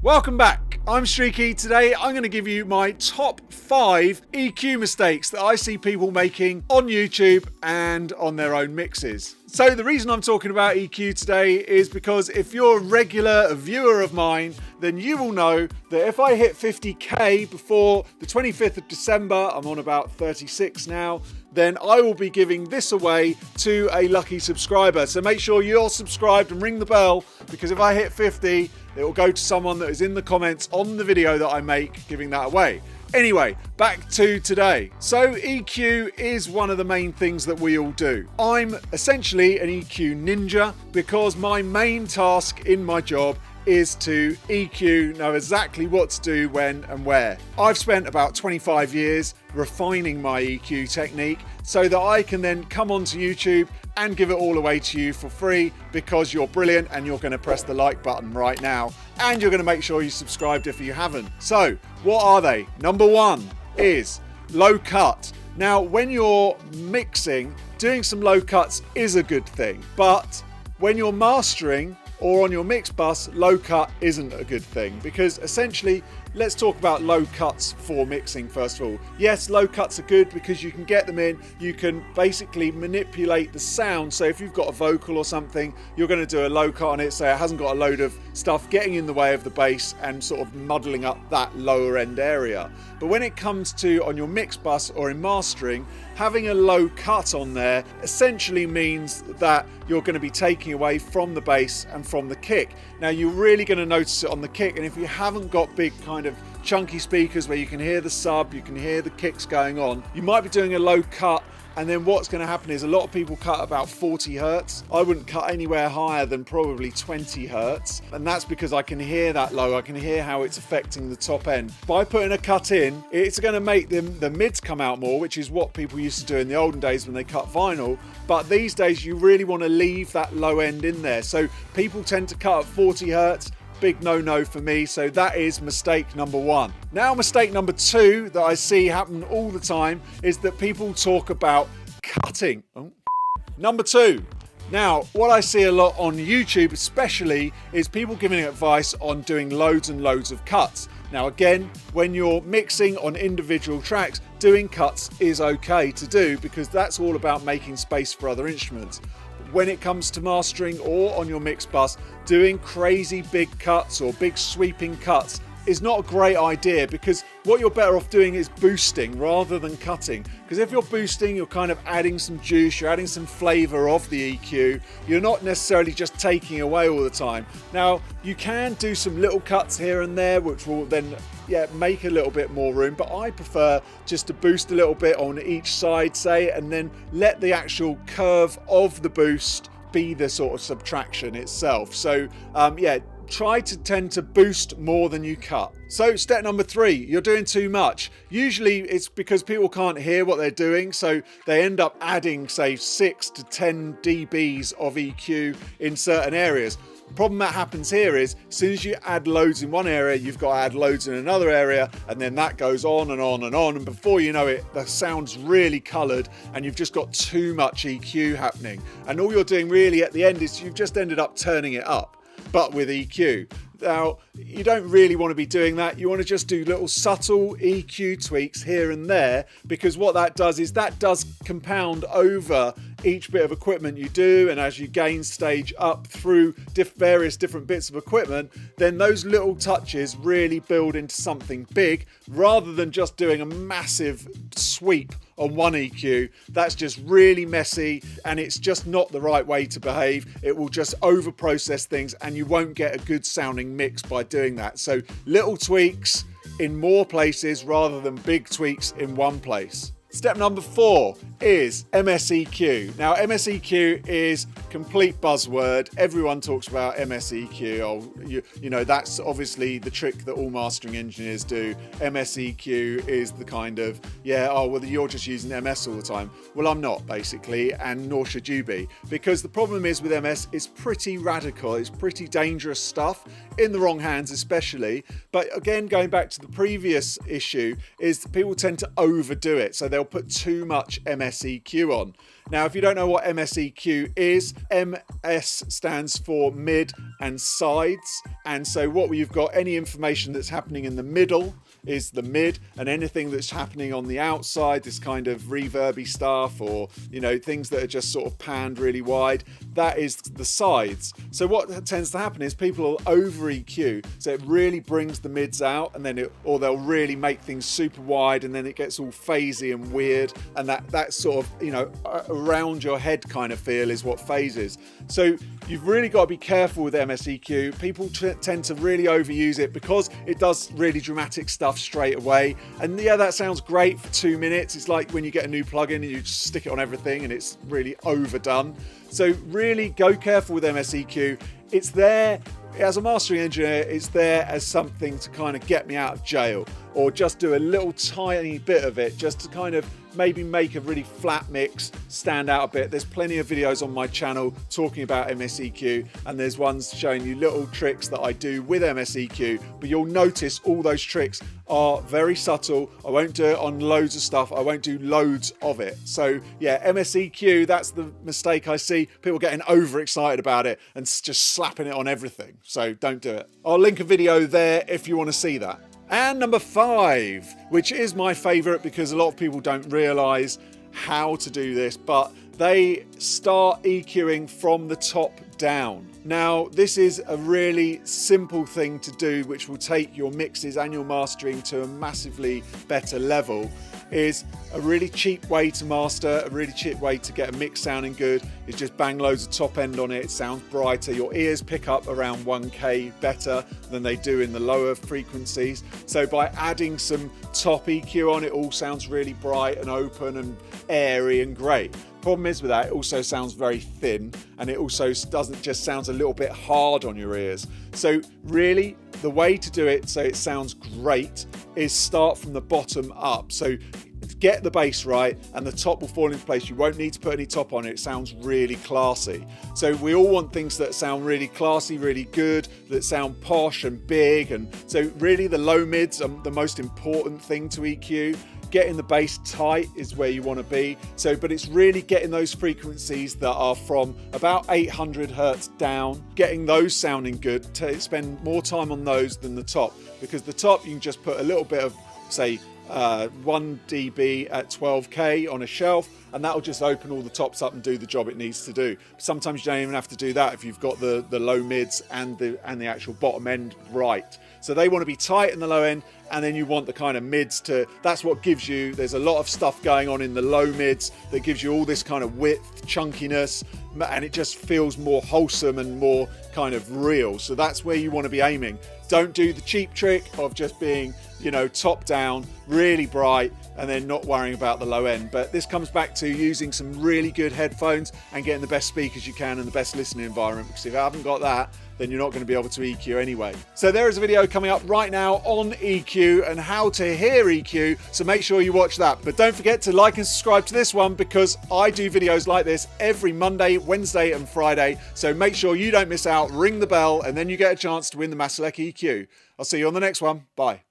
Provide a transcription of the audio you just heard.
Welcome back. I'm Streaky. Today I'm going to give you my top 5 EQ mistakes that I see people making on YouTube and on their own mixes. So the reason I'm talking about EQ today is because if you're a regular viewer of mine, then you will know that if I hit 50k before the 25th of December, I'm on about 36 now, then I will be giving this away to a lucky subscriber. So make sure you're subscribed and ring the bell, because if I hit 50, it will go to someone that is in the comments on the video that I make giving that away. Anyway, back to today. So EQ is one of the main things that we all do. I'm essentially an EQ ninja because my main task in my job is to EQ, know exactly what to do, when and where. I've spent about 25 years refining my EQ technique so that I can then come onto YouTube and give it all away to you for free, because you're brilliant and you're going to press the like button right now and you're going to make sure you subscribed if you haven't. So what are they? Number 1 is low cut. Now when you're mixing, doing some low cuts is a good thing, but when you're mastering or on your mix bus, low cut isn't a good thing, because essentially, let's talk about low cuts for mixing first of all. Yes, low cuts are good because you can get them in, you can basically manipulate the sound. So if you've got a vocal or something, you're going to do a low cut on it so it hasn't got a load of stuff getting in the way of the bass and sort of muddling up that lower end area. But when it comes to on your mix bus or in mastering, having a low cut on there essentially means that you're going to be taking away from the bass and from the kick. Now you're really going to notice it on the kick, and if you haven't got big kind of chunky speakers where you can hear the sub, you can hear the kicks going on, you might be doing a low cut. And then what's going to happen is a lot of people cut about 40 hertz. I wouldn't cut anywhere higher than probably 20 hertz. And that's because I can hear that low. I can hear how it's affecting the top end. By putting a cut in, it's going to make the mids come out more, which is what people used to do in the olden days when they cut vinyl. But these days you really want to leave that low end in there. So people tend to cut at 40 hertz. Big no-no for me, so that is mistake number 1. Now mistake number 2 that I see happen all the time is that people talk about cutting. Number 2. Now, what I see a lot on YouTube especially is people giving advice on doing loads and loads of cuts. Now again, when you're mixing on individual tracks, doing cuts is okay to do because that's all about making space for other instruments. When it comes to mastering or on your mix bus, doing crazy big cuts or big sweeping cuts is not a great idea, because what you're better off doing is boosting rather than cutting. Because if you're boosting, you're kind of adding some juice, you're adding some flavour of the EQ. You're not necessarily just taking away all the time. Now, you can do some little cuts here and there, which will then make a little bit more room, but I prefer just to boost a little bit on each side, say, and then let the actual curve of the boost be the sort of subtraction itself. So try to tend to boost more than you cut. So step number 3, you're doing too much. Usually it's because people can't hear what they're doing, so they end up adding, say, 6 to 10 dBs of EQ in certain areas. The problem that happens here is as soon as you add loads in one area, you've got to add loads in another area, and then that goes on and on and on, and before you know it, the sound's really coloured and you've just got too much EQ happening. And all you're doing really at the end is you've just ended up turning it up, but with EQ. Now, you don't really want to be doing that. You want to just do little subtle EQ tweaks here and there, because what that does is that does compound over each bit of equipment you do, and as you gain stage up through various different bits of equipment, then those little touches really build into something big, rather than just doing a massive sweep on one EQ. That's just really messy, and it's just not the right way to behave. It will just over process things and you won't get a good sounding mix by doing that. So little tweaks in more places rather than big tweaks in one place. Step number 4 is MSEQ. Now, MSEQ is complete buzzword. Everyone talks about MSEQ. Oh, you know, that's obviously the trick that all mastering engineers do. MSEQ is the kind of, you're just using MS all the time. Well, I'm not, basically, and nor should you be. Because the problem is with MS, it's pretty radical. It's pretty dangerous stuff, in the wrong hands especially. But again, going back to the previous issue, is people tend to overdo it. So they'll they'll put too much MSEQ on. Now, if you don't know what MSEQ is, MS stands for mid and sides. And so what you've got, any information that's happening in the middle is the mid, and anything that's happening on the outside, this kind of reverby stuff, or, you know, things that are just sort of panned really wide, that is the sides. So what tends to happen is people will over EQ, so it really brings the mids out, and then or they'll really make things super wide, and then it gets all phasey and weird, and that sort of, you know, around your head kind of feel is what phases. So you've really got to be careful with MSEQ. People tend to really overuse it because it does really dramatic stuff straight away. And yeah, that sounds great for 2 minutes. It's like when you get a new plugin and you just stick it on everything and it's really overdone. So really go careful with MSEQ. It's there as a mastering engineer, it's there as something to kind of get me out of jail, or just do a little tiny bit of it just to kind of maybe make a really flat mix stand out a bit. There's plenty of videos on my channel talking about MSEQ, and there's ones showing you little tricks that I do with MSEQ, but you'll notice all those tricks are very subtle. I won't do it on loads of stuff. I won't do loads of it. So yeah, MSEQ, that's the mistake I see. People getting overexcited about it and just slapping it on everything. So don't do it. I'll link a video there if you want to see that. And number 5, which is my favorite because a lot of people don't realize how to do this, but they start EQing from the top down. Now, this is a really simple thing to do, which will take your mixes and your mastering to a massively better level. Is a really cheap way to master, a really cheap way to get a mix sounding good is just bang loads of top end on it. It sounds brighter. Your ears pick up around 1K better than they do in the lower frequencies. So by adding some top EQ on, it all sounds really bright and open and airy and great. Problem is with that, it also sounds very thin, and it also doesn't just sounds a little bit hard on your ears. So really, the way to do it so it sounds great is start from the bottom up. So get the bass right and the top will fall into place. You won't need to put any top on it. It sounds really classy. So we all want things that sound really classy, really good, that sound posh and big. And so really the low mids are the most important thing to EQ. Getting the bass tight is where you want to be. So, but it's really getting those frequencies that are from about 800 hertz down, getting those sounding good, to spend more time on those than the top, because the top you can just put a little bit of, say, 1 dB at 12K on a shelf, and that'll just open all the tops up and do the job it needs to do. Sometimes you don't even have to do that if you've got the low mids and the actual bottom end right. So they want to be tight in the low end, and then you want the kind of mids to, that's what gives you, there's a lot of stuff going on in the low mids that gives you all this kind of width, chunkiness, and it just feels more wholesome and more kind of real. So that's where you want to be aiming. Don't do the cheap trick of just being, you know, top down, really bright, and then not worrying about the low end. But this comes back to using some really good headphones and getting the best speakers you can and the best listening environment, because if you haven't got that, then you're not going to be able to EQ anyway. So there is a video coming up right now on EQ and how to hear EQ, so make sure you watch that. But don't forget to like and subscribe to this one, because I do videos like this every Monday, Wednesday and Friday, so make sure you don't miss out. Ring the bell and then you get a chance to win the Masalek EQ. I'll see you on the next one. Bye.